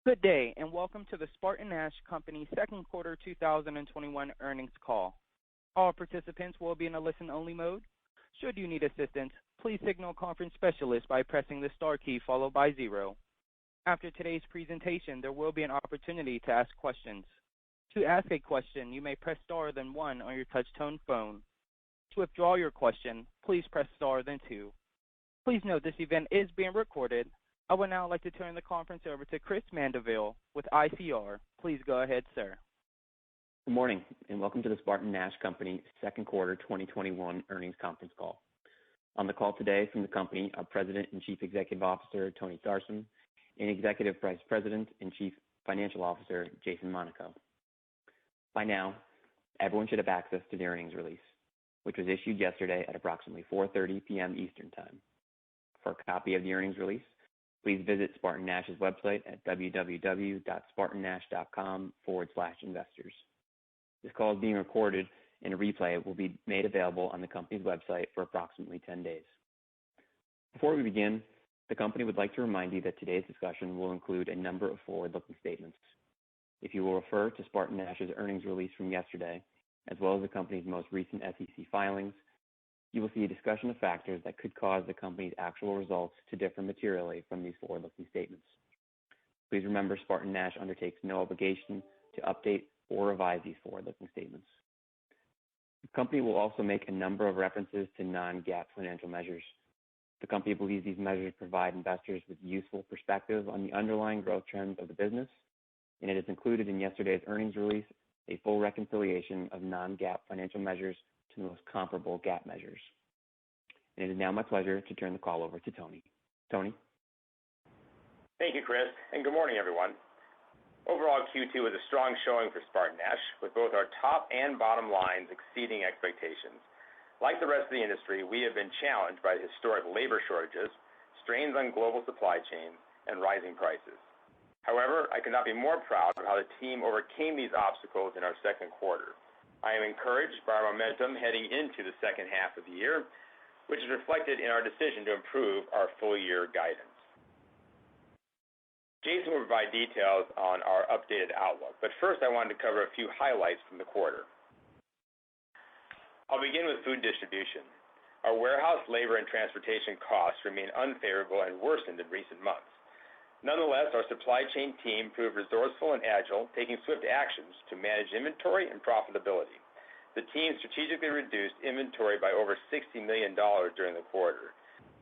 Good day, and welcome to the SpartanNash Company Second Quarter 2021 earnings call. All participants will be in a listen-only mode. Should you need assistance, please signal a conference specialist by pressing the star key followed by 0. After today's presentation, there will be an opportunity to ask questions. To ask a question, you may press star then 1 on your touch-tone phone. To withdraw your question, please press star then 2. Please note this event is being recorded. I would now like to turn the conference over to Chris Mandeville with ICR. Please go ahead, sir. Good morning, and welcome to the SpartanNash Company Second Quarter 2021 earnings conference call. On the call today from the company are President and Chief Executive Officer Tony Sarsam and Executive Vice President and Chief Financial Officer Jason Monaco. By now, everyone should have access to the earnings release, which was issued yesterday at approximately 4:30 p.m. Eastern Time. For a copy of the earnings release, please visit SpartanNash's website at www.spartannash.com/investors. This call is being recorded, and a replay will be made available on the company's website for approximately 10 days. Before we begin, the company would like to remind you that today's discussion will include a number of forward-looking statements. If you will refer to SpartanNash's earnings release from yesterday, as well as the company's most recent SEC filings, you will see a discussion of factors that could cause the company's actual results to differ materially from these forward-looking statements. Please remember SpartanNash undertakes no obligation to update or revise these forward-looking statements. The company will also make a number of references to non-GAAP financial measures. The company believes these measures provide investors with useful perspective on the underlying growth trends of the business, and it is included in yesterday's earnings release a full reconciliation of non-GAAP financial measures to the most comparable GAAP measures. And it is now my pleasure to turn the call over to Tony. Tony? Thank you, Chris, and good morning, everyone. Overall, Q2 was a strong showing for SpartanNash, with both our top and bottom lines exceeding expectations. Like the rest of the industry, we have been challenged by historic labor shortages, strains on global supply chains, and rising prices. However, I could not be more proud of how the team overcame these obstacles in our second quarter. I am encouraged by our momentum heading into the second half of the year, which is reflected in our decision to improve our full-year guidance. Jason will provide details on our updated outlook, but first I wanted to cover a few highlights from the quarter. I'll begin with food distribution. Our warehouse, labor, and transportation costs remain unfavorable and worsened in recent months. Nonetheless, our supply chain team proved resourceful and agile, taking swift actions to manage inventory and profitability. The team strategically reduced inventory by over $60 million during the quarter.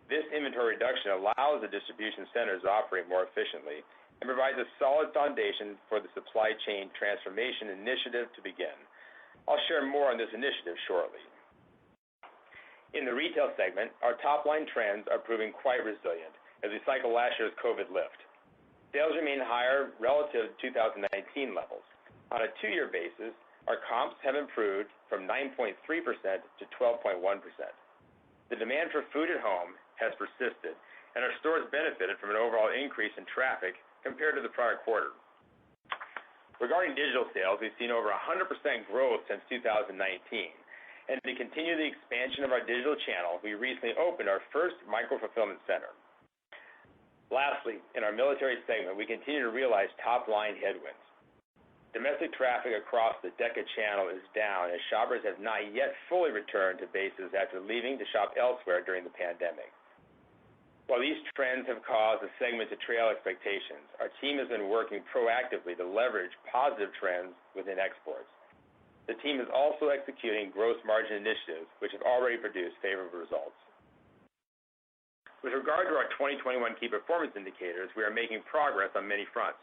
This inventory reduction allows the distribution centers to operate more efficiently and provides a solid foundation for the supply chain transformation initiative to begin. I'll share more on this initiative shortly. In the retail segment, our top-line trends are proving quite resilient as we cycle last year's COVID lift. Sales remain higher relative to 2019 levels. On a 2-year basis, our comps have improved from 9.3% to 12.1%. The demand for food at home has persisted, and our stores benefited from an overall increase in traffic compared to the prior quarter. Regarding digital sales, we've seen over 100% growth since 2019, and to continue the expansion of our digital channel, we recently opened our first micro-fulfillment center. Lastly, in our military segment, we continue to realize top-line headwinds. Domestic traffic across the DECA channel is down as shoppers have not yet fully returned to bases after leaving to shop elsewhere during the pandemic. While these trends have caused the segment to trail expectations, our team has been working proactively to leverage positive trends within exports. The team is also executing gross margin initiatives, which have already produced favorable results. With regard to our 2021 key performance indicators, we are making progress on many fronts.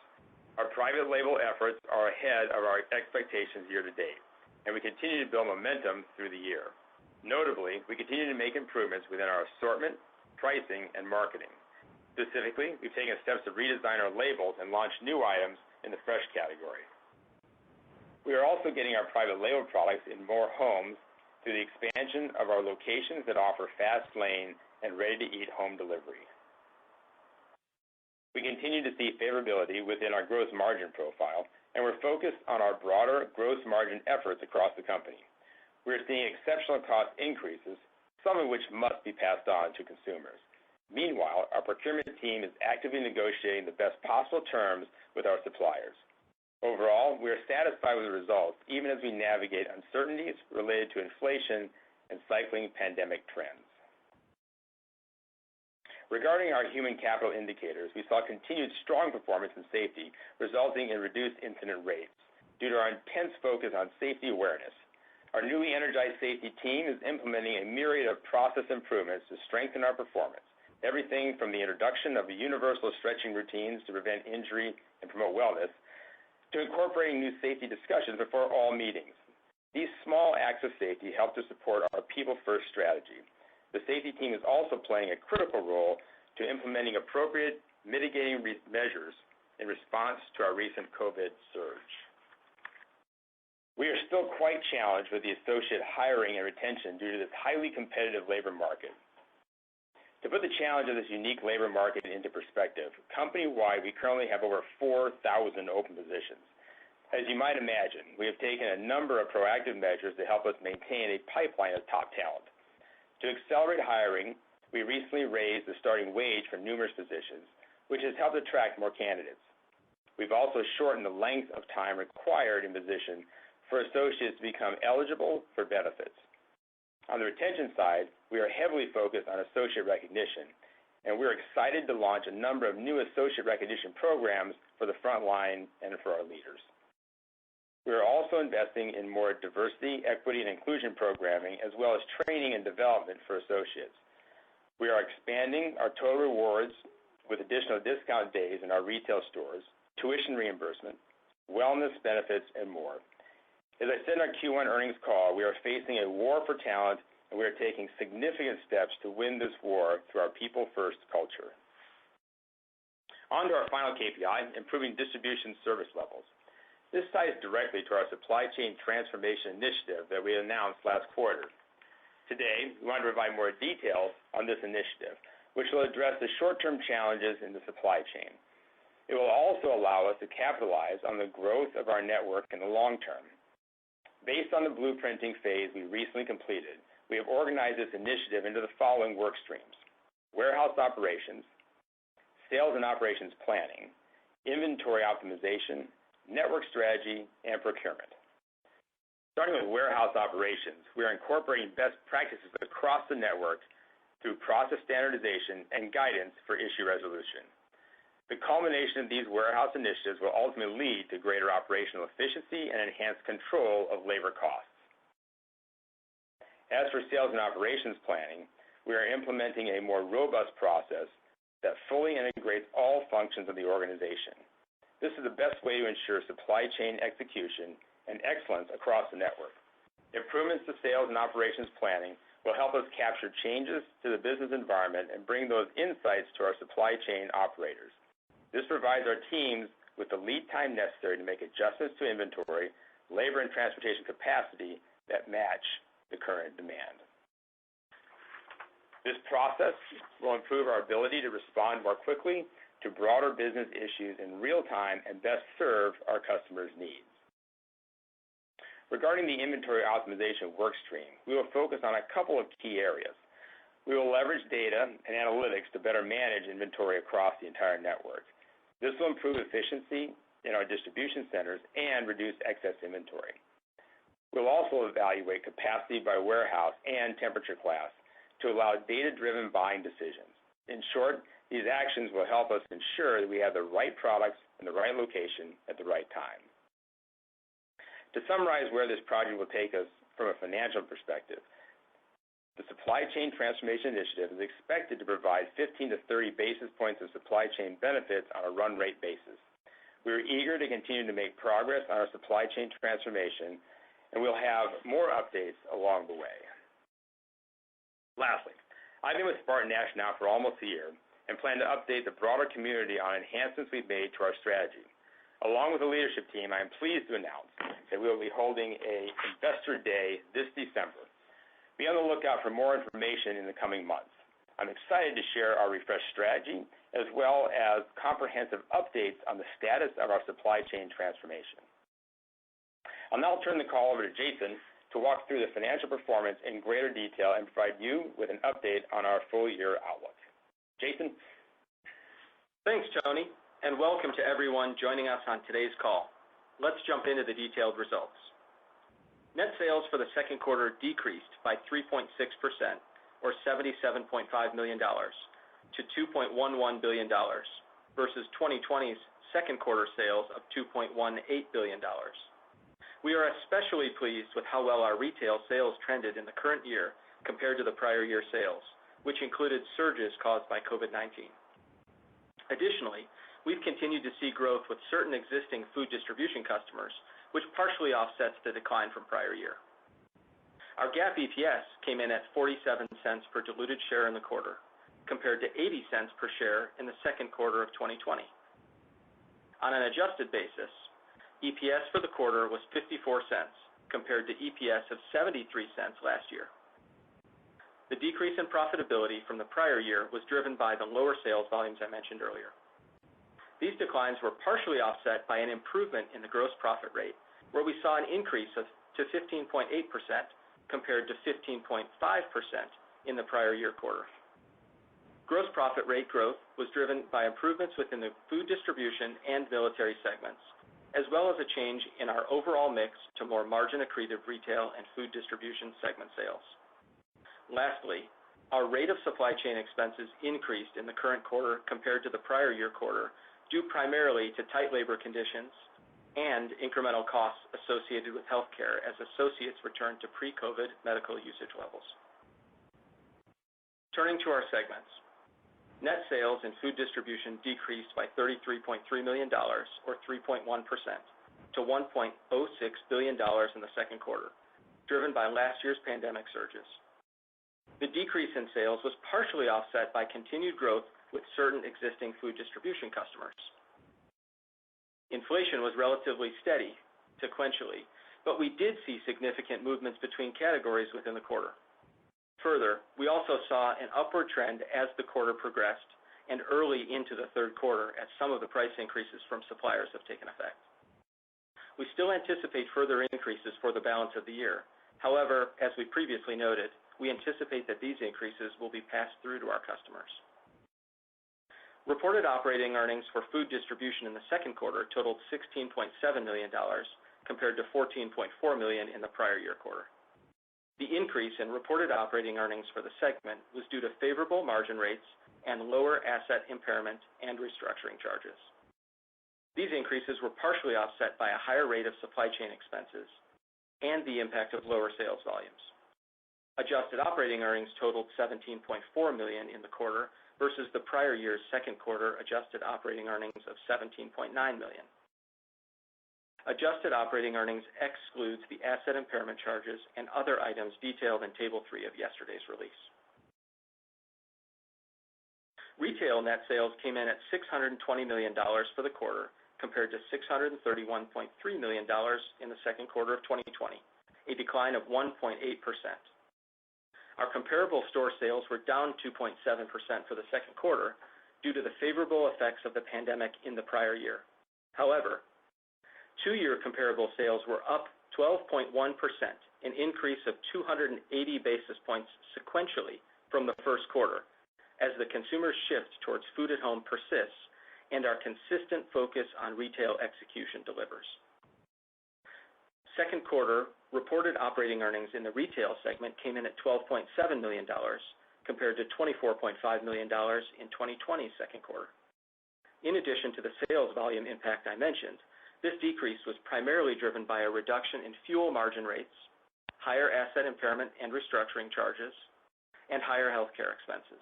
Our private label efforts are ahead of our expectations year to date, and we continue to build momentum through the year. Notably, we continue to make improvements within our assortment, pricing, and marketing. Specifically, we've taken steps to redesign our labels and launch new items in the fresh category. We are also getting our private label products in more homes through the expansion of our locations that offer fast lane and ready-to-eat home delivery. We continue to see favorability within our gross margin profile, and we're focused on our broader gross margin efforts across the company. We're seeing exceptional cost increases, some of which must be passed on to consumers. Meanwhile, our procurement team is actively negotiating the best possible terms with our suppliers. Overall, we are satisfied with the results, even as we navigate uncertainties related to inflation and cycling pandemic trends. Regarding our human capital indicators, we saw continued strong performance in safety, resulting in reduced incident rates due to our intense focus on safety awareness. Our newly energized safety team is implementing a myriad of process improvements to strengthen our performance, everything from the introduction of the universal stretching routines to prevent injury and promote wellness, to incorporating new safety discussions before all meetings. These small acts of safety help to support our people-first strategy. The safety team is also playing a critical role to implementing appropriate mitigating measures in response to our recent COVID surge. We are still quite challenged with the associate hiring and retention due to this highly competitive labor market. To put the challenge of this unique labor market into perspective, company-wide we currently have over 4,000 open positions. As you might imagine, we have taken a number of proactive measures to help us maintain a pipeline of top talent. To accelerate hiring, we recently raised the starting wage for numerous positions, which has helped attract more candidates. We've also shortened the length of time required in position for associates to become eligible for benefits. On the retention side, we are heavily focused on associate recognition, and we're excited to launch a number of new associate recognition programs for the front line and for our leaders. We are also investing in more diversity, equity, and inclusion programming, as well as training and development for associates. We are expanding our total rewards with additional discount days in our retail stores, tuition reimbursement, wellness benefits, and more. As I said in our Q1 earnings call, we are facing a war for talent, and we are taking significant steps to win this war through our people-first culture. On to our final KPI, improving distribution service levels. This ties directly to our supply chain transformation initiative that we announced last quarter. Today, we want to provide more details on this initiative, which will address the short-term challenges in the supply chain. It will also allow us to capitalize on the growth of our network in the long term. Based on the blueprinting phase we recently completed, we have organized this initiative into the following work streams: warehouse operations, sales and operations planning, inventory optimization, network strategy, and procurement. Starting with warehouse operations, we are incorporating best practices across the network through process standardization and guidance for issue resolution. The culmination of these warehouse initiatives will ultimately lead to greater operational efficiency and enhanced control of labor costs. As for sales and operations planning, we are implementing a more robust process that fully integrates all functions of the organization. This is the best way to ensure supply chain execution and excellence across the network. Improvements to sales and operations planning will help us capture changes to the business environment and bring those insights to our supply chain operators. This provides our teams with the lead time necessary to make adjustments to inventory, labor, and transportation capacity that match the current demand. This process will improve our ability to respond more quickly to broader business issues in real time and best serve our customers' needs. Regarding the inventory optimization work stream, we will focus on a couple of key areas. We will leverage data and analytics to better manage inventory across the entire network. This will improve efficiency in our distribution centers and reduce excess inventory. We'll also evaluate capacity by warehouse and temperature class to allow data-driven buying decisions. In short, these actions will help us ensure that we have the right products in the right location at the right time. To summarize where this project will take us from a financial perspective, the Supply Chain Transformation Initiative is expected to provide 15 to 30 basis points of supply chain benefits on a run rate basis. We are eager to continue to make progress on our supply chain transformation, and we'll have more updates along the way. Lastly, I've been with SpartanNash now for almost a year and plan to update the broader community on enhancements we've made to our strategy. Along with the leadership team, I am pleased to announce that we will be holding an Investor Day this December. Be on the lookout for more information in the coming months. I'm excited to share our refreshed strategy as well as comprehensive updates on the status of our supply chain transformation. I'll now turn the call over to Jason to walk through the financial performance in greater detail and provide you with an update on our full-year outlook. Jason? Thanks, Tony, and welcome to everyone joining us on today's call. Let's jump into the detailed results. Net sales for the second quarter decreased by 3.6%, or $77.5 million, to $2.11 billion, versus 2020's second quarter sales of $2.18 billion. We are especially pleased with how well our retail sales trended in the current year compared to the prior year sales, which included surges caused by COVID-19. Additionally, we've continued to see growth with certain existing food distribution customers, which partially offsets the decline from prior year. Our GAAP EPS came in at 47 cents per diluted share in the quarter, compared to 80 cents per share in the second quarter of 2020. On an adjusted basis, EPS for the quarter was 54 cents, compared to EPS of 73 cents last year. The decrease in profitability from the prior year was driven by the lower sales volumes I mentioned earlier. These declines were partially offset by an improvement in the gross profit rate, where we saw an increase to 15.8% compared to 15.5% in the prior year quarter. Gross profit rate growth was driven by improvements within the food distribution and military segments, as well as a change in our overall mix to more margin-accretive retail and food distribution segment sales. Lastly, our rate of supply chain expenses increased in the current quarter compared to the prior year quarter, due primarily to tight labor conditions and incremental costs associated with healthcare as associates return to pre-COVID medical usage levels. Turning to our segments. Net sales in food distribution decreased by $33.3 million, or 3.1%, to $1.06 billion in the second quarter, driven by last year's pandemic surges. The decrease in sales was partially offset by continued growth with certain existing food distribution customers. Inflation was relatively steady sequentially, but we did see significant movements between categories within the quarter. Further, we also saw an upward trend as the quarter progressed and early into the third quarter as some of the price increases from suppliers have taken effect. We still anticipate further increases for the balance of the year. However, as we previously noted, we anticipate that these increases will be passed through to our customers. Reported operating earnings for food distribution in the second quarter totaled $16.7 million, compared to $14.4 million in the prior year quarter. The increase in reported operating earnings for the segment was due to favorable margin rates and lower asset impairment and restructuring charges. These increases were partially offset by a higher rate of supply chain expenses and the impact of lower sales volumes. Adjusted operating earnings totaled $17.4 million in the quarter versus the prior year's second quarter adjusted operating earnings of $17.9 million. Adjusted operating earnings excludes the asset impairment charges and other items detailed in Table 3 of yesterday's release. Retail net sales came in at $620 million for the quarter, compared to $631.3 million in the second quarter of 2020, a decline of 1.8%. Our comparable store sales were down 2.7% for the second quarter due to the favorable effects of the pandemic in the prior year. However, two-year comparable sales were up 12.1%, an increase of 280 basis points sequentially from the first quarter, as the consumer shift towards food at home persists and our consistent focus on retail execution delivers. Second quarter reported operating earnings in the retail segment came in at $12.7 million, compared to $24.5 million in 2020's second quarter. In addition to the sales volume impact I mentioned, this decrease was primarily driven by a reduction in fuel margin rates, higher asset impairment and restructuring charges, and higher healthcare expenses.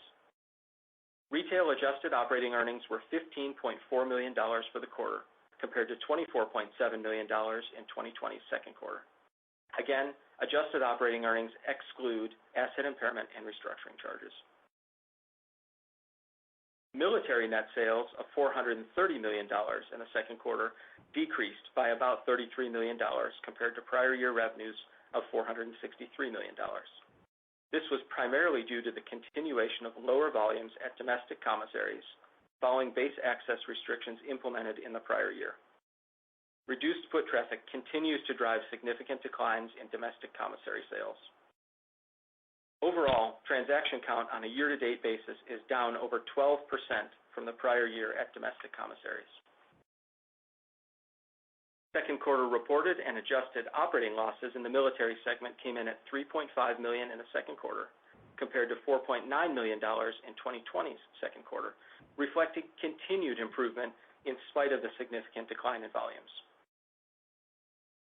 Retail adjusted operating earnings were $15.4 million for the quarter, compared to $24.7 million in 2020's second quarter. Again, adjusted operating earnings exclude asset impairment and restructuring charges. Military net sales of $430 million in the second quarter decreased by about $33 million compared to prior year revenues of $463 million. This was primarily due to the continuation of lower volumes at domestic commissaries following base access restrictions implemented in the prior year. Reduced foot traffic continues to drive significant declines in domestic commissary sales. Overall, transaction count on a year-to-date basis is down over 12% from the prior year at domestic commissaries. Second quarter reported and adjusted operating losses in the military segment came in at $3.5 million in the second quarter, compared to $4.9 million in 2020's second quarter, reflecting continued improvement in spite of the significant decline in volumes.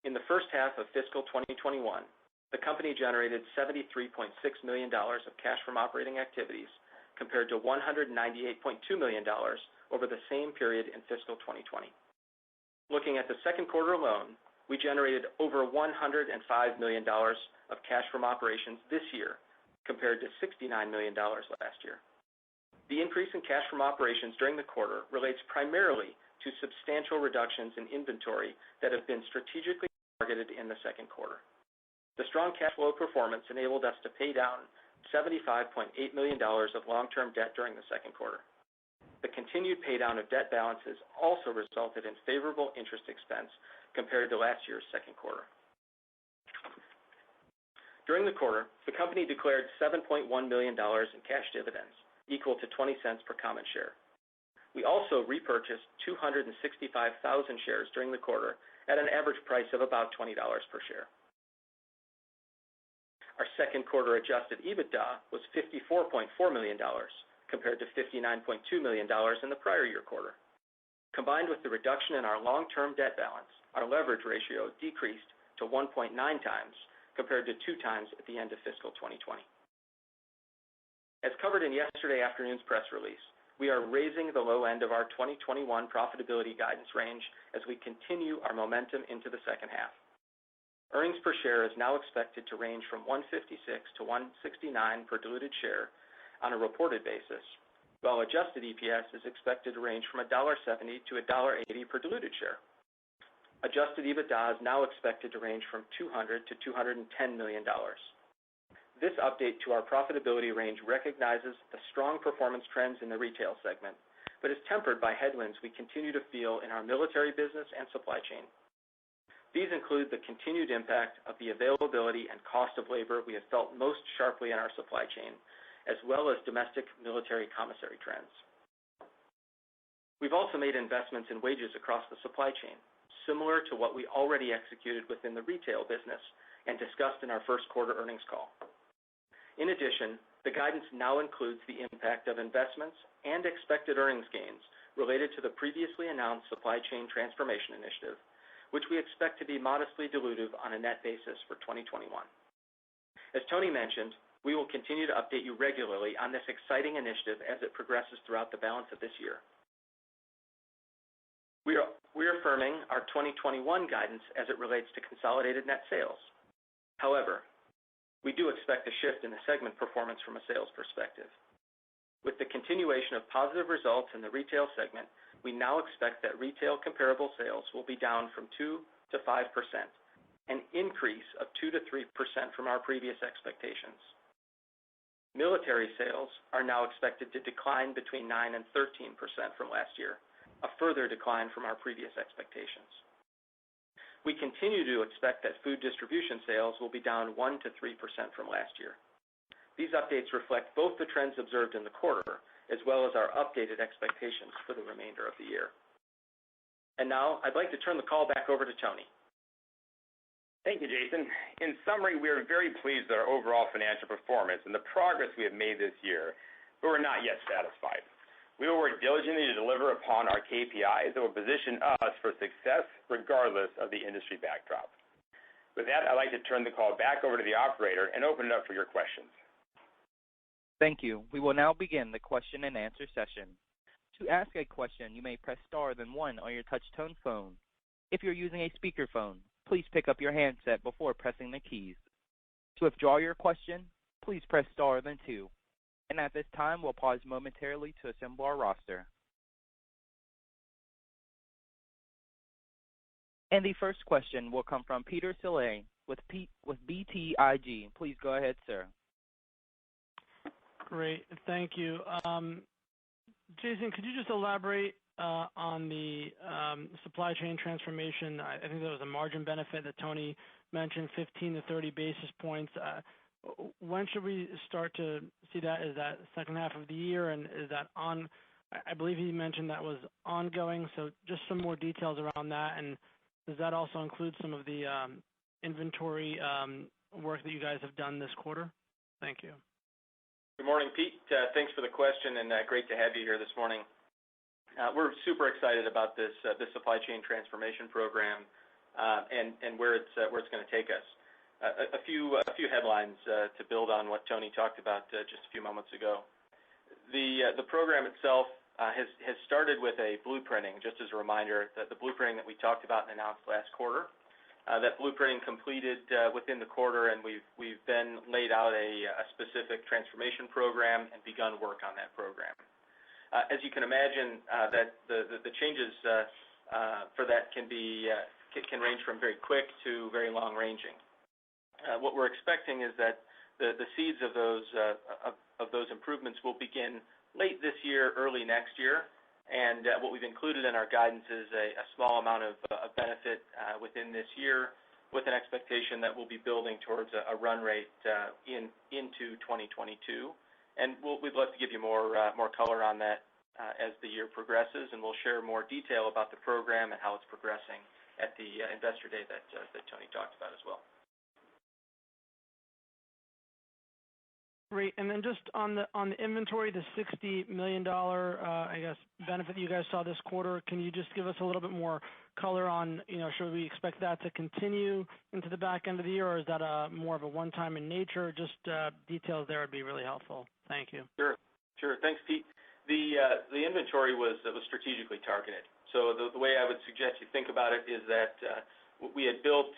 In the first half of fiscal 2021, the company generated $73.6 million of cash from operating activities, compared to $198.2 million over the same period in fiscal 2020. Looking at the second quarter alone, we generated over $105 million of cash from operations this year, compared to $69 million last year. The increase in cash from operations during the quarter relates primarily to substantial reductions in inventory that have been strategically targeted in the second quarter. The strong cash flow performance enabled us to pay down $75.8 million of long-term debt during the second quarter. The continued paydown of debt balances also resulted in favorable interest expense compared to last year's second quarter. During the quarter, the company declared $7.1 million in cash dividends, equal to 20 cents per common share. We also repurchased 265,000 shares during the quarter at an average price of about $20 per share. Our second quarter adjusted EBITDA was $54.4 million, compared to $59.2 million in the prior year quarter. Combined with the reduction in our long-term debt balance, our leverage ratio decreased to 1.9 times, compared to 2 times at the end of fiscal 2020. As covered in yesterday afternoon's press release, we are raising the low end of our 2021 profitability guidance range as we continue our momentum into the second half. Earnings per share is now expected to range from $1.56 to $1.69 per diluted share on a reported basis, while adjusted EPS is expected to range from $1.70 to $1.80 per diluted share. Adjusted EBITDA is now expected to range from $200 to $210 million. This update to our profitability range recognizes the strong performance trends in the retail segment, but is tempered by headwinds we continue to feel in our military business and supply chain. These include the continued impact of the availability and cost of labor we have felt most sharply in our supply chain, as well as domestic military commissary trends. We've also made investments in wages across the supply chain, similar to what we already executed within the retail business and discussed in our first quarter earnings call. In addition, the guidance now includes the impact of investments and expected earnings gains related to the previously announced supply chain transformation initiative, which we expect to be modestly dilutive on a net basis for 2021. As Tony mentioned, we will continue to update you regularly on this exciting initiative as it progresses throughout the balance of this year. We are reaffirming our 2021 guidance as it relates to consolidated net sales. However, we do expect a shift in the segment performance from a sales perspective. With the continuation of positive results in the retail segment, we now expect that retail comparable sales will be down from 2 to 5%, an increase of 2 to 3% from our previous expectations. Military sales are now expected to decline between 9 and 13% from last year, a further decline from our previous expectations. We continue to expect that food distribution sales will be down 1 to 3% from last year. These updates reflect both the trends observed in the quarter, as well as our updated expectations for the remainder of the year. And now, I'd like to turn the call back over to Tony. Thank you, Jason. In summary, we are very pleased with our overall financial performance and the progress we have made this year, but we're not yet satisfied. We will work diligently to deliver upon our KPIs that will position us for success regardless of the industry backdrop. With that, I'd like to turn the call back over to the operator and open it up for your questions. Thank you. We will now begin the question and answer session. To ask a question, you may press star then 1 on your touch-tone phone. If you're using a speakerphone, please pick up your handset before pressing the keys. To withdraw your question, please press star then 2. And at this time, we'll pause momentarily to assemble our roster. And the first question will come from Peter Saleh with BTIG. Please go ahead, sir. Great. Thank you. Jason, could you just elaborate on the supply chain transformation? I think there was a margin benefit that Tony mentioned, 15 to 30 basis points. when should we start to see that? Is that second half of the year, and is that on? I believe you mentioned that was ongoing, so just some more details around that. And does that also include some of the inventory work that you guys have done this quarter? Thank you. Good morning, Pete. Thanks for the question, and great to have you here this morning. We're super excited about this supply chain transformation program and where it's going to take us. A few headlines to build on what Tony talked about just a few moments ago. The program itself has started with a blueprinting. Just as a reminder, that the blueprinting that we talked about and announced last quarter, that blueprinting completed within the quarter, and we've then laid out a specific transformation program and begun work on that program. As you can imagine, that the changes for that can range from very quick to very long ranging. What we're expecting is that the seeds of those improvements will begin late this year, early next year, and what we've included in our guidance is a small amount of benefit within this year, with an expectation that we'll be building towards a run rate into 2022. And we'd love to give you more color on that as the year progresses, and we'll share more detail about the program and how it's progressing at the Investor Day that Tony talked about as well. Great. And then just on the inventory, the $60 million, I guess, benefit you guys saw this quarter, can you just give us a little bit more color on, should we expect that to continue into the back end of the year, or is that more of a one-time in nature? Just details there would be really helpful. Thank you. Sure. Thanks, Pete. The inventory was strategically targeted. So the way I would suggest you think about it is that we had built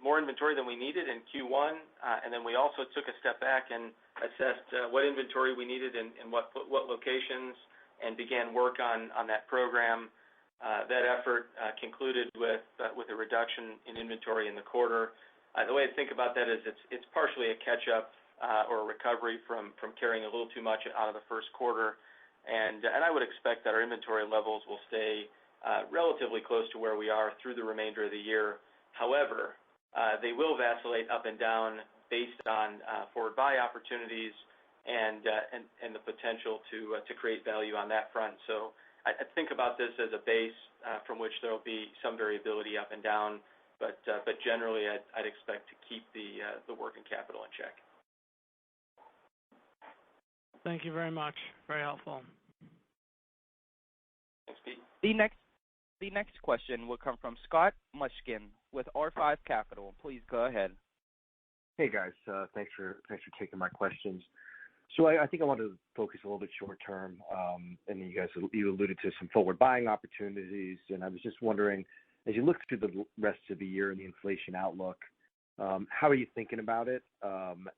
more inventory than we needed in Q1, and then we also took a step back and assessed what inventory we needed in what locations, and began work on that program. That effort concluded with a reduction in inventory in the quarter. The way I think about that is it's partially a catch-up or a recovery from carrying a little too much out of the first quarter, and I would expect that our inventory levels will stay relatively close to where we are through the remainder of the year. However, they will vacillate up and down based on forward buy opportunities and the potential to create value on that front. So I think about this as a base from which there will be some variability up and down, but generally I'd expect to keep the working capital in check. Thank you very much. Very helpful. Thanks, Pete. The next question will come from Scott Mushkin with R5 Capital. Please go ahead. Hey guys, thanks for taking my questions. So I think I want to focus a little bit short term, and you alluded to some forward buying opportunities, and I was just wondering, as you look through the rest of the year and the inflation outlook, how are you thinking about it?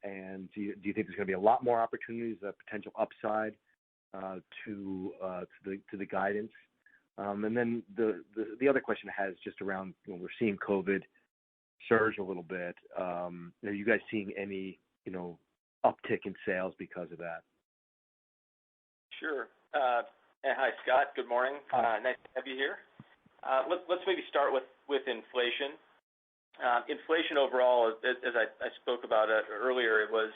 And do you think there's going to be a lot more opportunities, a potential upside to the guidance? And then the other question I had is just around, we're seeing COVID surge a little bit. Are you guys seeing any uptick in sales because of that? Sure. Hi, Scott. Good morning. Nice to have you here. Let's maybe start with inflation. Inflation overall, as I spoke about earlier, it was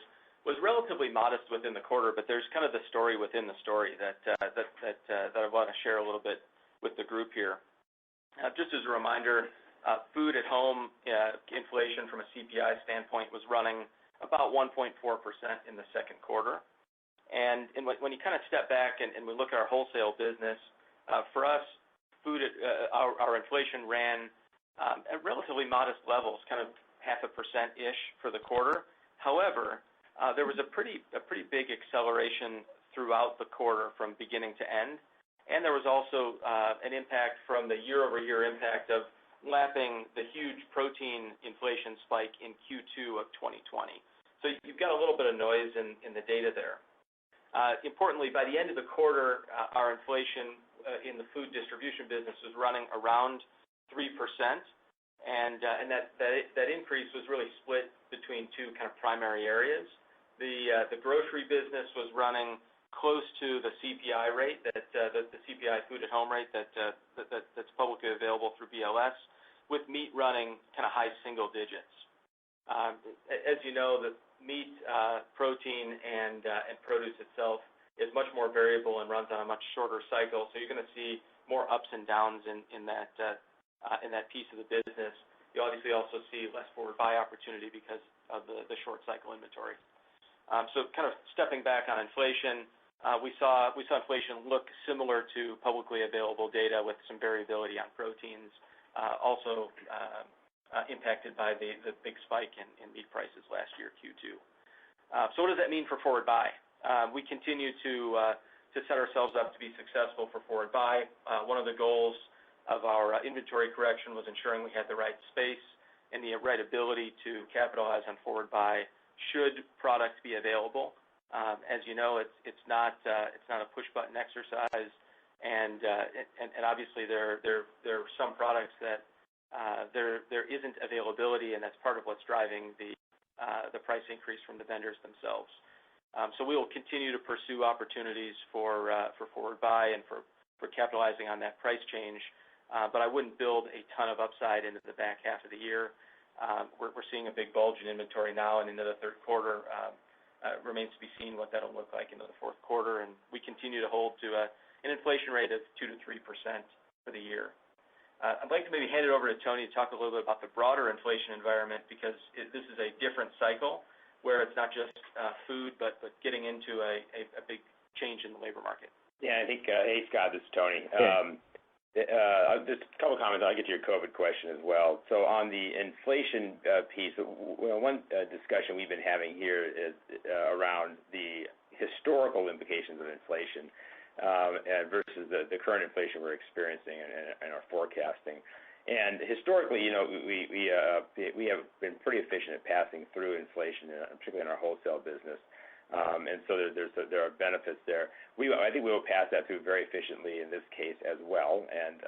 relatively modest within the quarter, but there's kind of the story within the story that I want to share a little bit with the group here. Just as a reminder, food at home inflation from a CPI standpoint was running about 1.4% in the second quarter. And when you kind of step back and we look at our wholesale business, for us, our inflation ran at relatively modest levels, kind of 0.5%-ish for the quarter. However, there was a pretty big acceleration throughout the quarter from beginning to end, and there was also an impact from the year-over-year impact of lapping the huge protein inflation spike in Q2 of 2020. So you've got a little bit of noise in the data there. Importantly, by the end of the quarter, our inflation in the food distribution business was running around 3%, and that increase was really split between two kind of primary areas. The grocery business was running close to the CPI rate, the CPI food at home rate that's publicly available through BLS, with meat running kind of high single digits. As you know, the meat, protein, and produce itself is much more variable and runs on a much shorter cycle. So you're going to see more ups and downs in that piece of the business. You obviously also see less forward buy opportunity because of the short cycle inventory. So kind of stepping back on inflation, we saw inflation look similar to publicly available data with some variability on proteins, also impacted by the big spike in meat prices last year, Q2. So what does that mean for forward buy? We continue to set ourselves up to be successful for forward buy. One of the goals of our inventory correction was ensuring we had the right space and the right ability to capitalize on forward buy should product be available. As you know, it's not a push button exercise, and obviously there are some products that there isn't availability, and that's part of what's driving the price increase from the vendors themselves. So we will continue to pursue opportunities for forward buy and for capitalizing on that price change, but I wouldn't build a ton of upside into the back half of the year. We're seeing a big bulge in inventory now and into the third quarter. Remains to be seen what that'll look like into the fourth quarter, and we continue to hold to an inflation rate of 2 to 3% for the year. I'd like to maybe hand it over to Tony to talk a little bit about the broader inflation environment, because this is a different cycle where it's not just food, but getting into a big change in the labor market. Yeah, I think, hey Scott, this is Tony. Just a couple of comments. I'll get to your COVID question as well. So on the inflation piece, one discussion we've been having here is around the historical implications of inflation versus the current inflation we're experiencing and our forecasting. And historically, we have been pretty efficient at passing through inflation, particularly in our wholesale business. And so there are benefits there. I think we will pass that through very efficiently in this case as well. And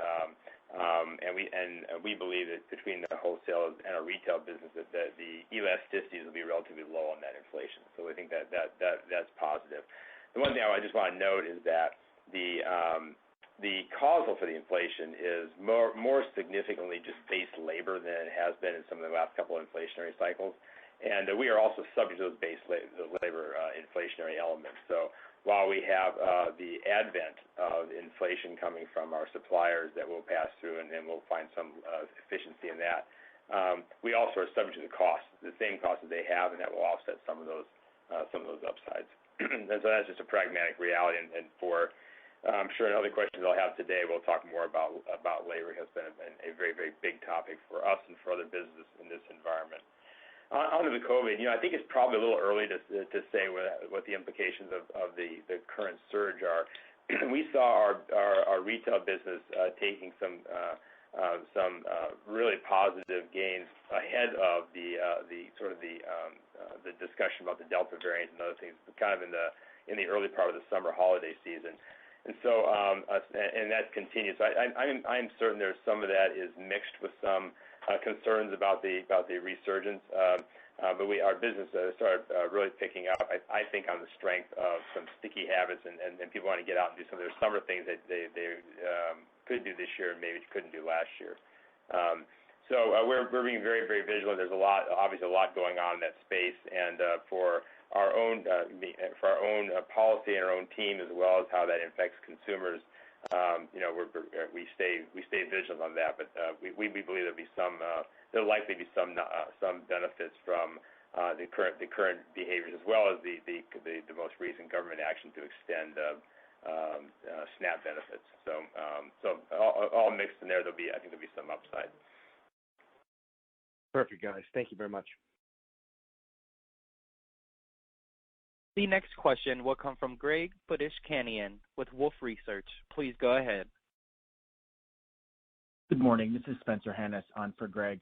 we believe that between the wholesale and our retail business that the elasticities will be relatively low on that inflation. So I think that's positive. The one thing I just want to note is that the causal for the inflation is more significantly just base labor than it has been in some of the last couple of inflationary cycles. And we are also subject to those base labor inflationary elements. So while we have the advent of inflation coming from our suppliers that we'll pass through, and we'll find some efficiency in that, we also are subject to the same costs that they have, and that will offset some of those upsides. And so that's just a pragmatic reality. And for I'm sure in other questions I'll have today, we'll talk more about labor. It has been a very, very big topic for us and for other businesses in this environment. On to the COVID, I think it's probably a little early to say what the implications of the current surge are. We saw our retail business taking some really positive gains ahead of the discussion about the Delta variant and other things, kind of in the early part of the summer holiday season. And so and that continues. So I'm certain there's some of that is mixed with some concerns about the resurgence, but our business started really picking up. I think on the strength of some sticky habits and people want to get out and do some of their summer things that they could do this year and maybe couldn't do last year. So we're being very, very vigilant. There's obviously a lot going on in that space, and for our own policy and our own team, as well as how that affects consumers. We stay vigilant on that, but we believe there'll likely be some benefits from the current behaviors, as well as the most recent government action to extend SNAP benefits. So all mixed in there. I think there'll be some upside. Perfect, guys. Thank you very much. The next question will come from Greg Badishkanian with Wolfe Research. Please go ahead. Good morning. This is Spencer Hanus on for Greg.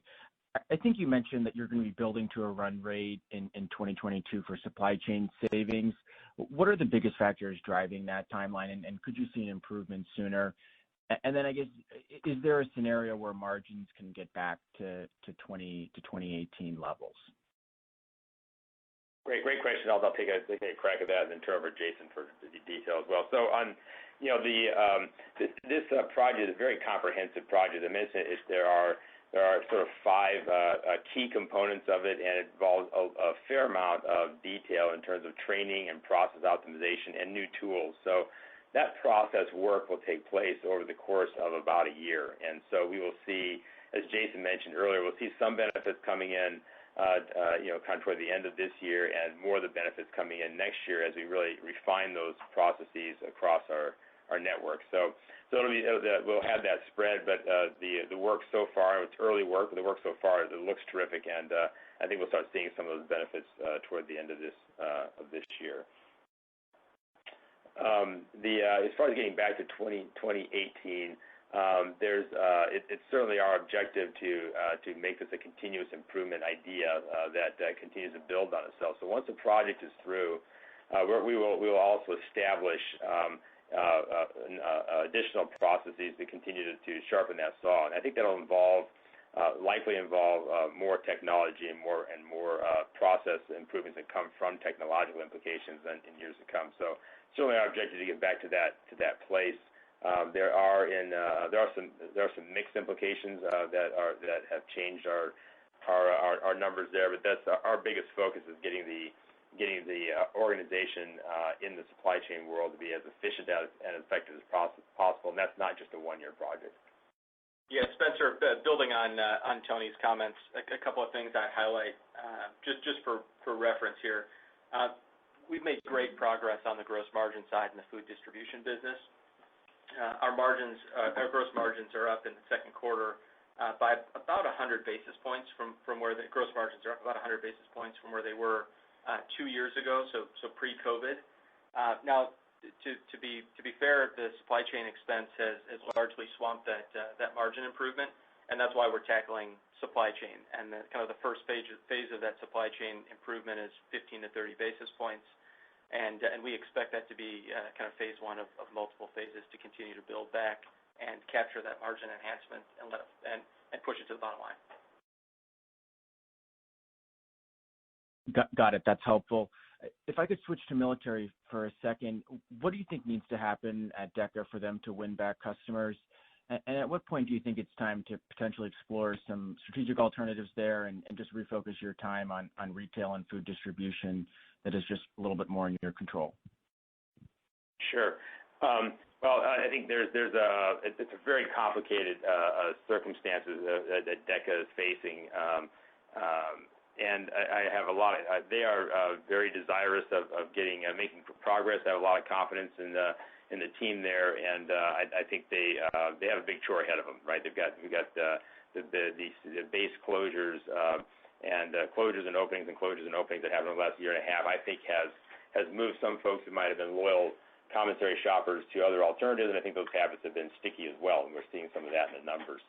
I think you mentioned that you're going to be building to a run rate in 2022 for supply chain savings. What are the biggest factors driving that timeline, and could you see an improvement sooner? And then I guess, is there a scenario where margins can get back to 2018 levels? Great question. I'll take a crack at that and then turn over to Jason for the details as well. So on, this project is a very comprehensive project. I mentioned there are there are sort of 5 key components of it, and it involves a fair amount of detail in terms of training and process optimization and new tools. So that process work will take place over the course of about a year. And so we will see, as Jason mentioned earlier, we'll see some benefits coming in kind of toward the end of this year, and more of the benefits coming in next year as we really refine those processes across our network. So we'll have that spread, but the work so far, it's early work, but the work so far, it looks terrific, and I think we'll start seeing some of those benefits toward the end of this year. As far as getting back to 2018, it's certainly our objective to make this a continuous improvement idea that continues to build on itself. So once a project is through, we will also establish additional processes to continue to sharpen that saw, and I think that'll likely involve more technology and more process improvements that come from technological implications in years to come. So certainly our objective to get back to that place. There are some mixed implications that have changed our numbers there, but that's our biggest focus is getting the organization in the supply chain world to be as efficient and effective as possible, and that's not just a one-year project. Yeah, Spencer, building on Tony's comments, a couple of things I'd highlight just for reference here. We've made great progress on the gross margin side in the food distribution business. Our gross margins are up in the second quarter by about 100 basis points from where the gross margins are up about 100 basis points from where they were 2 years ago, so pre-COVID. Now, to be fair, the supply chain expense has largely swamped that margin improvement, and that's why we're tackling supply chain. And kind of the first phase of that supply chain improvement is 15 to 30 basis points, and we expect that to be kind of phase 1 of multiple phases to continue to build back and capture that margin enhancement and push it to the bottom line. Got it. That's helpful. If I could switch to military for a second, what do you think needs to happen at DECA for them to win back customers? And at what point do you think it's time to potentially explore some strategic alternatives there and just refocus your time on retail and food distribution that is just a little bit more in your control? Sure. Well, I think it's a very complicated circumstances that DECA is facing. And I have they are very desirous of making progress. I have a lot of confidence in the team there, and I think they have a big chore ahead of them, right? We've got the base closures and closures and openings that happened in the last year and a half. I think has moved some folks who might have been loyal commissary shoppers to other alternatives, and I think those habits have been sticky as well, and we're seeing some of that in the numbers.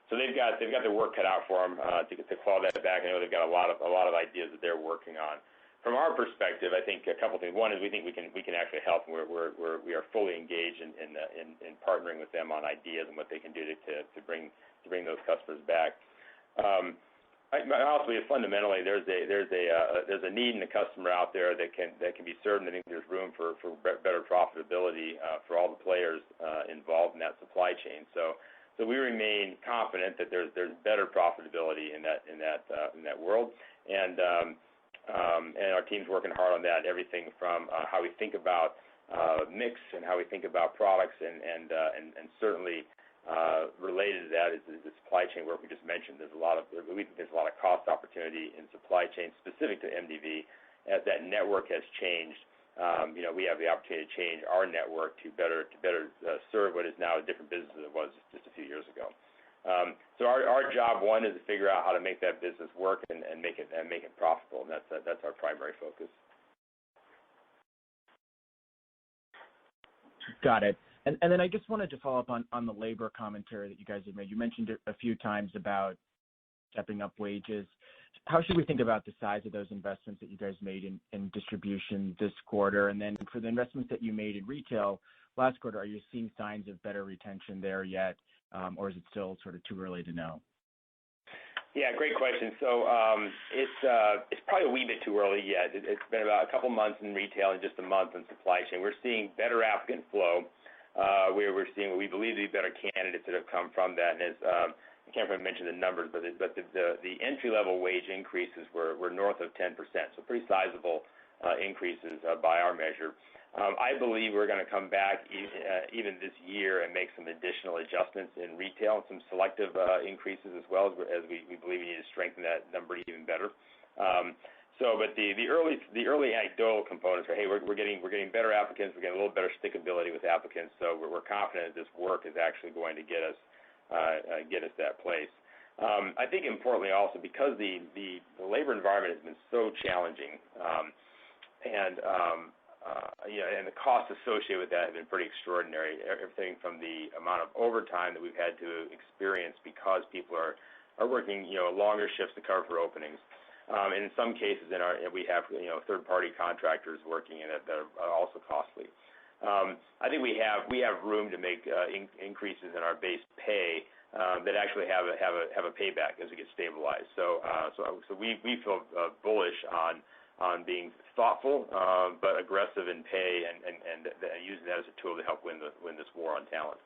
So they've got their work cut out for them to claw that back. I know they've got a lot of ideas that they're working on. From our perspective, I think a couple things. One is we think we can actually help. We are fully engaged in partnering with them on ideas and what they can do to bring those customers back. Also, fundamentally, there's a need in the customer out there that can be served. And I think there's room for better profitability for all the players involved in that supply chain. So we remain confident that there's better profitability in that world, and our team's working hard on that. Everything from how we think about mix and how we think about products, and certainly related to that is the supply chain work we just mentioned. There's a lot of cost opportunity in supply chain specific to MDV as that network has changed. We have the opportunity to change our network to better serve what is now a different business than it was just a few years ago. So our job one is to figure out how to make that business work and make it profitable, and that's our primary focus. Got it. And then I just wanted to follow up on the labor commentary that you guys have made. You mentioned it a few times about stepping up wages. How should we think about the size of those investments that you guys made in distribution this quarter? And then for the investments that you made in retail last quarter, are you seeing signs of better retention there yet, or is it still sort of too early to know? Yeah, great question. So it's probably a wee bit too early yet. It's been about a couple months in retail and just a month in supply chain. We're seeing better applicant flow. We're seeing what we believe to be better candidates that have come from that. And I can't remember to mention the numbers, but the entry-level wage increases were north of 10%, so pretty sizable increases by our measure. I believe we're going to come back even this year and make some additional adjustments in retail and some selective increases as well, as we believe we need to strengthen that number even better. But the early anecdotal components are, hey, we're getting better applicants, we're getting a little better stickability with applicants, so we're confident that this work is actually going to get us that place. I think importantly also, because the labor environment has been so challenging, and the costs associated with that have been pretty extraordinary. Everything from the amount of overtime that we've had to experience because people are working longer shifts to cover for openings. And in some cases, we have third-party contractors working in it that are also costly. I think we have room to make increases in our base pay that actually have a payback as we get stabilized. So we feel bullish on being thoughtful but aggressive in pay and using that as a tool to help win this war on talent.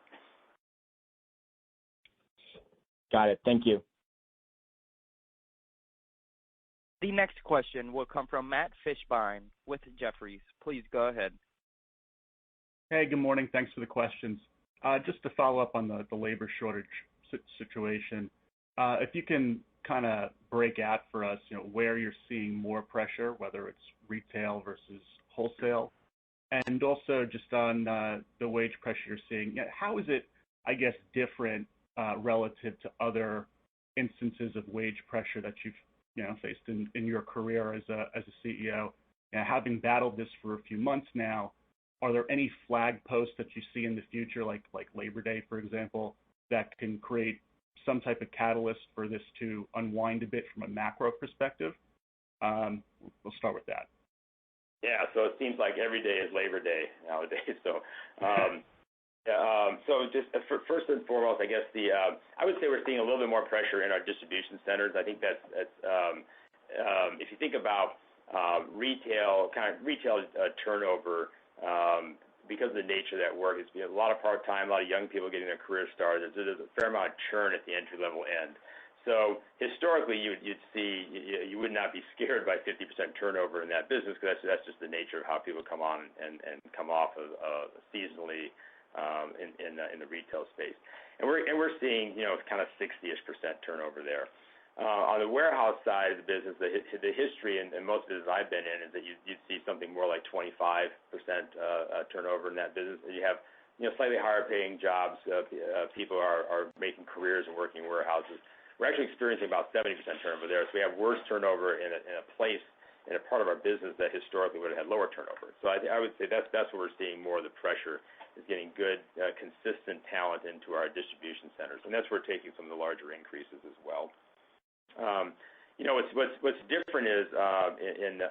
Got it. Thank you. The next question will come from Matt Fishbein with Jefferies. Please go ahead. Hey, good morning. Thanks for the questions. Just to follow up on the labor shortage situation, if you can kind of break out for us, where you're seeing more pressure, whether it's retail versus wholesale, and also just on the wage pressure you're seeing. How is it, I guess, different relative to other instances of wage pressure that you've faced in your career as a CEO? Having battled this for a few months now, are there any flag posts that you see in the future, like Labor Day, for example, that can create some type of catalyst for this to unwind a bit from a macro perspective? We'll start with that. Yeah, so it seems like every day is Labor Day nowadays. So just first and foremost, I guess I would say we're seeing a little bit more pressure in our distribution centers. I think that's if you think about retail turnover, because of the nature of that work, it's a lot of part-time, a lot of young people getting their career started. There's a fair amount of churn at the entry-level end. So historically, you would not be scared by 50% turnover in that business, because that's just the nature of how people come on and come off of seasonally in the retail space. And we're seeing kind of 60-ish% turnover there. On the warehouse side of the business, the history and most businesses I've been in is that you'd see something more like 25% turnover in that business. You have slightly higher paying jobs. People are making careers and working in warehouses. We're actually experiencing about 70% turnover there. So we have worse turnover in a part of our business that historically would have had lower turnover. So I would say that's where we're seeing more of the pressure, is getting good, consistent talent into our distribution centers, and that's where we're taking some of the larger increases as well. What's different is in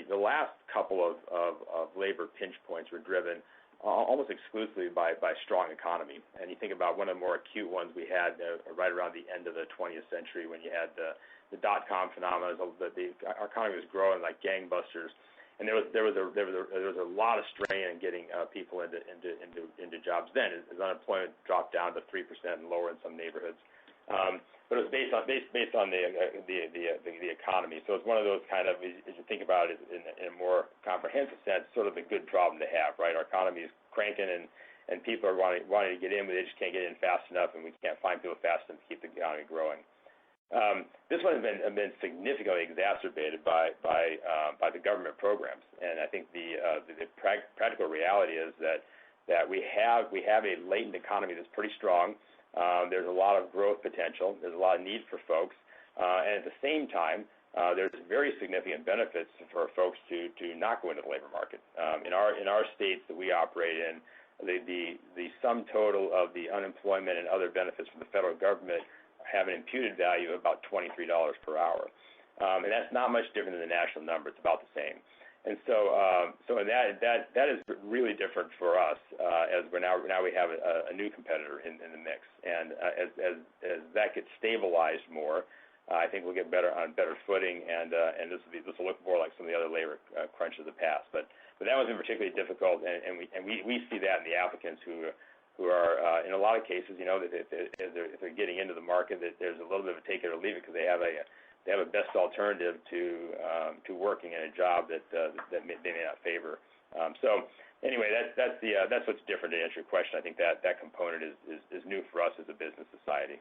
the last couple of labor pinch points were driven almost exclusively by strong economy. And you think about one of the more acute ones we had right around the end of the 20th century, when you had the dot-com phenomenon. Our economy was growing like gangbusters, and there was a lot of strain in getting people into jobs then, as unemployment dropped down to 3% and lower in some neighborhoods. But it was based on the economy. So it's one of those kind of, as you think about it in a more comprehensive sense, sort of a good problem to have, right? Our economy is cranking and people are wanting to get in, but they just can't get in fast enough, and we can't find people fast enough to keep the economy growing. This one has been significantly exacerbated by the government programs, and I think the practical reality is that we have a latent economy that's pretty strong. There's a lot of growth potential. There's a lot of need for folks, and at the same time, there's very significant benefits for folks to not go into the labor market. In our states that we operate in, the sum total of the unemployment and other benefits from the federal government have an imputed value of about $23 per hour, and that's not much different than the national number. It's about the same. And so that is really different for us, as now we have a new competitor in the mix, and as that gets stabilized more, I think we'll get on better footing, and this will look more like some of the other labor crunches of the past. But that wasn't particularly difficult, and we see that in the applicants who who are in a lot of cases, if they're getting into the market, that there's a little bit of a take it or leave it because they have a best alternative to working in a job that they may not favor. So anyway, that's what's different to answer your question. I think that component is new for us as a business society.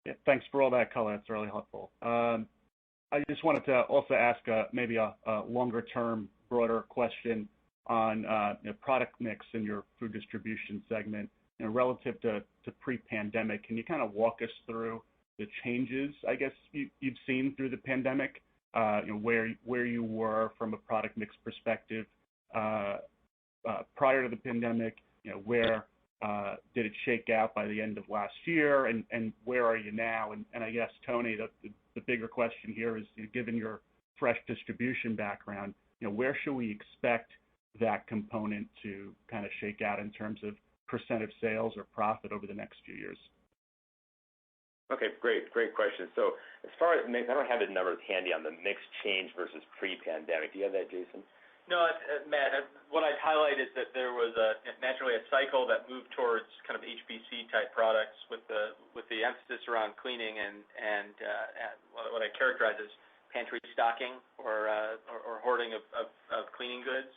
Yeah, thanks for all that color. That's really helpful. I just wanted to also ask maybe a longer-term, broader question on product mix in your food distribution segment, relative to pre-pandemic. Can you kind of walk us through the changes, I guess, you've seen through the pandemic, where you were from a product mix perspective prior to the pandemic, where did it shake out by the end of last year, and where are you now? And I guess, Tony, the bigger question here is, given your fresh distribution background, where should we expect that component to kind of shake out in terms of percent of sales or profit over the next few years? Okay, great question. So as far as mix, I don't have the numbers handy on the mix change versus pre-pandemic. Do you have that, Jason? No, Matt, what I'd highlight is that there was naturally a cycle that moved towards kind of HBC type products with the emphasis around cleaning and what I characterize as pantry stocking or hoarding of cleaning goods.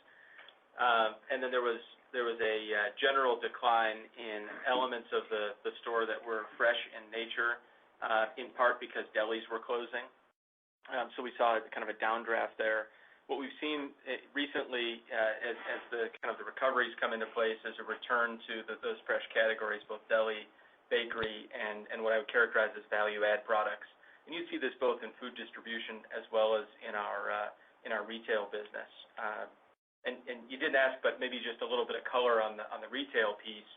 And then there was a general decline in elements of the store that were fresh in nature, in part because delis were closing. So we saw kind of a downdraft there. What we've seen recently, as the kind of the recoveries come into place, is a return to those fresh categories, both deli, bakery, and what I would characterize as value-add products. And you see this both in food distribution as well as in our retail business. And you didn't ask, but maybe just a little bit of color on the retail piece.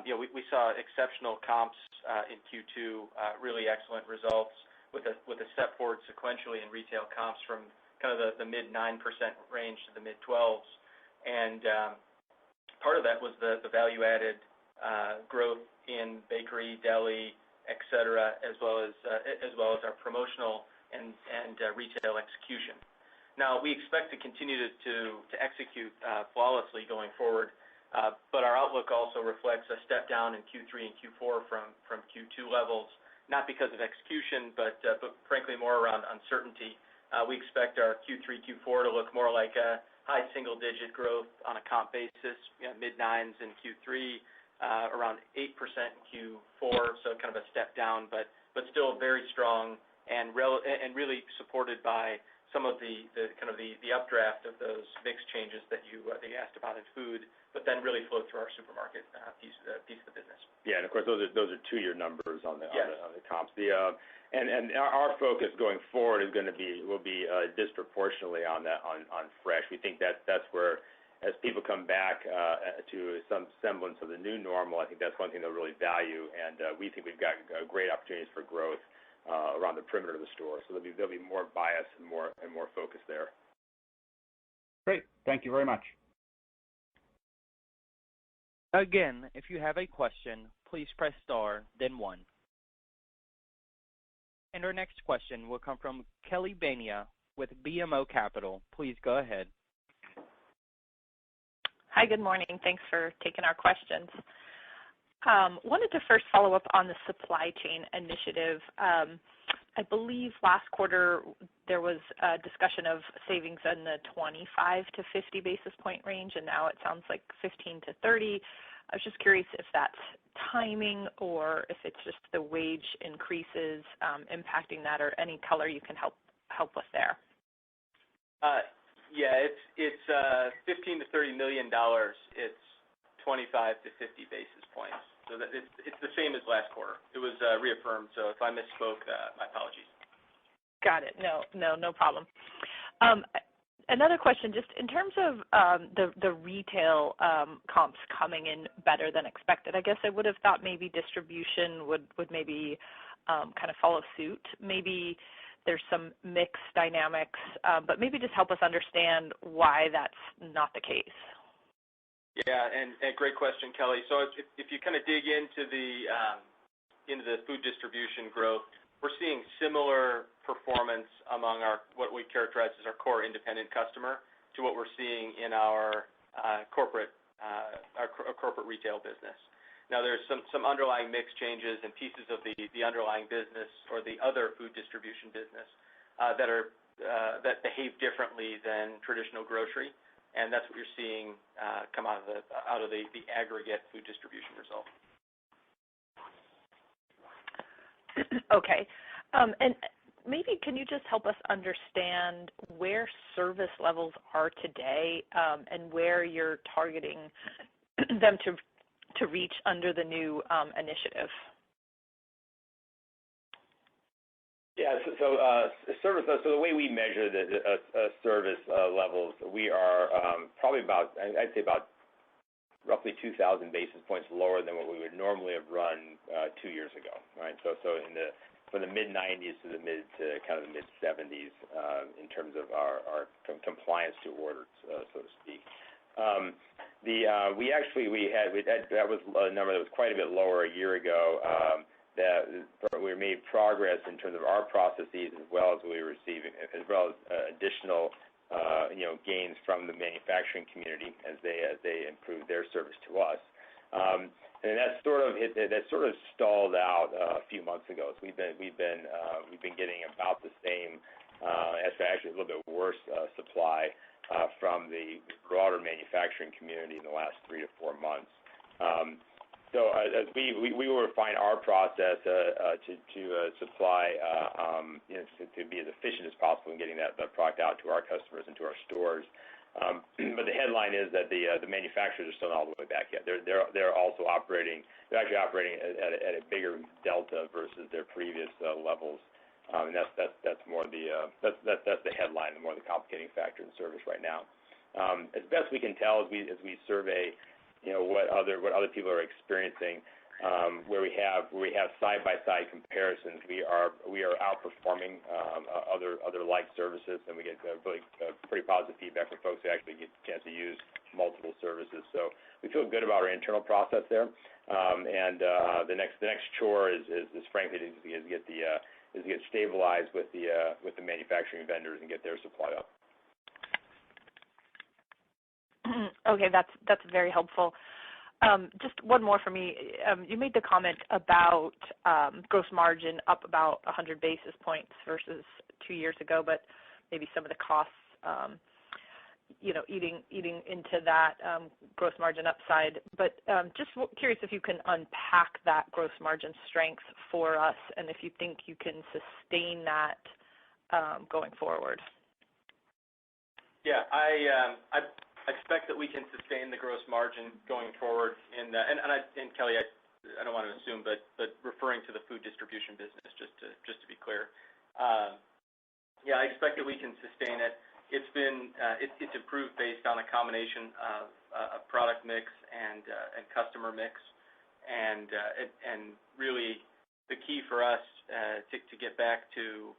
We saw exceptional comps in Q2, really excellent results with a step forward sequentially in retail comps from kind of the mid 9% range to the mid 12s, and part of that was the value-added growth in bakery, deli, et cetera, as well as our promotional and retail execution. Now, we expect to continue to execute flawlessly going forward, but our outlook also reflects a step down in Q3 and Q4 from Q2 levels, not because of execution, but frankly more around uncertainty. We expect our Q3, Q4 to look more like a high single-digit growth on a comp basis, mid-9s in Q3, around 8% in Q4, so kind of a step down, but still very strong and really supported by some of the updraft of those mix changes that you asked about in food, but then really flow through our supermarket piece of the business. Yeah, and of course those are 2-year numbers on the comps. And our focus going forward will be disproportionately on fresh. We think that's where, as people come back to some semblance of the new normal, I think that's one thing they'll really value, and we think we've got great opportunities for growth around the perimeter of the store. So there'll be more bias and more focus there. Great. Thank you very much. Again, if you have a question, please press star, then 1. And our next question will come from Kelly Bania with BMO Capital. Please go ahead. Hi, good morning. Thanks for taking our questions. Wanted to first follow up on the supply chain initiative. I believe last quarter there was a discussion of savings in the 25 to 50 basis point range, and now it sounds like 15 to 30. I was just curious if that's timing or if it's just the wage increases impacting that, or any color you can help with there. Yeah, it's $15 to $30 million. It's 25 to 50 basis points. So that it's the same as last quarter. It was reaffirmed. So if I misspoke, my apologies. Got it. No problem. Another question, just in terms of the retail comps coming in better than expected. I guess I would have thought maybe distribution would maybe kind of follow suit. Maybe there's some mixed dynamics, but maybe just help us understand why that's not the case. Yeah, and great question, Kelly. So if you kind of dig into the food distribution growth, we're seeing similar performance among what we characterize as our core independent customer to what we're seeing in our corporate our corporate retail business. Now, there's some underlying mix changes and pieces of the underlying business or the other food distribution business that behave differently than traditional grocery, and that's what you're seeing come out of the aggregate food distribution result. Okay. And maybe can you just help us understand where service levels are today and where you're targeting them to reach under the new initiative? Yeah, so service. So the way we measure the service levels, we are probably I'd say about roughly 2,000 basis points lower than what we would normally have run 2 years ago, right? So from the mid 90s to the mid 70s in terms of our compliance to orders, so to speak. That was a number that was quite a bit lower a year ago. That we made progress in terms of our processes as well as additional gains from the manufacturing community as they improve their service to us. And that sort of stalled out a few months ago. So we've been getting about the same, actually a little bit worse supply from the broader manufacturing community in the last 3 to 4 months. So as we will refine our process to supply, to be as efficient as possible in getting that product out to our customers and to our stores. But the headline is that the manufacturers are still not all the way back yet. They're also operating. They're actually operating at a bigger delta versus their previous levels. And that's more that's the headline, the more the complicating factor in service right now. As best we can tell, as we survey, what other people are experiencing, where we have side-by-side comparisons, we are outperforming other like services, and we get really pretty positive feedback from folks who actually get a chance to use multiple services. So we feel good about our internal process there, and the next chore is frankly to get stabilized with the manufacturing vendors and get their supply up. Okay, that's very helpful. Just one more for me. You made the comment about gross margin up about 100 basis points versus 2 years ago, but maybe some of the costs, eating into that gross margin upside. But just curious if you can unpack that gross margin strength for us, and if you think you can sustain that going forward. Yeah, I expect that we can sustain the gross margin going forward. And Kelly, I don't want to assume, but referring to the food distribution business, just to be clear. Yeah, I expect that we can sustain it. It's improved based on a combination of product mix and customer mix, and really the key for us to get back to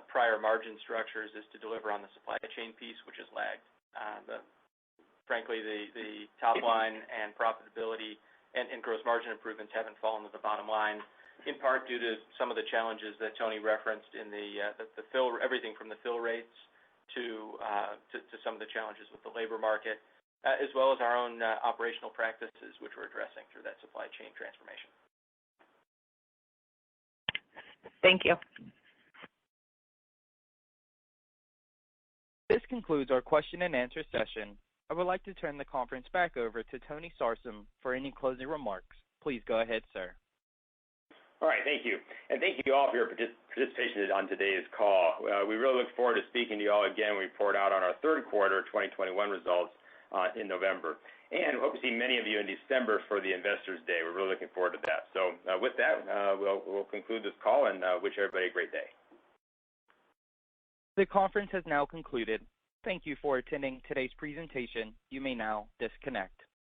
prior margin structures is to deliver on the supply chain piece, which has lagged. Frankly, the top line and profitability and gross margin improvements haven't fallen to the bottom line, in part due to some of the challenges that Tony referenced in the fill, everything from the fill rates to some of the challenges with the labor market, as well as our own operational practices, which we're addressing through that supply chain transformation. Thank you. This concludes our question and answer session. I would like to turn the conference back over to Tony Sarsam for any closing remarks. Please go ahead, sir. All right, thank you. And thank you all for your participation on today's call. We really look forward to speaking to you all again when we report out on our third quarter 2021 results in November. And hope to see many of you in December for the Investors Day. We're really looking forward to that. So with that, we'll conclude this call and wish everybody a great day. The conference has now concluded. Thank you for attending today's presentation. You may now disconnect.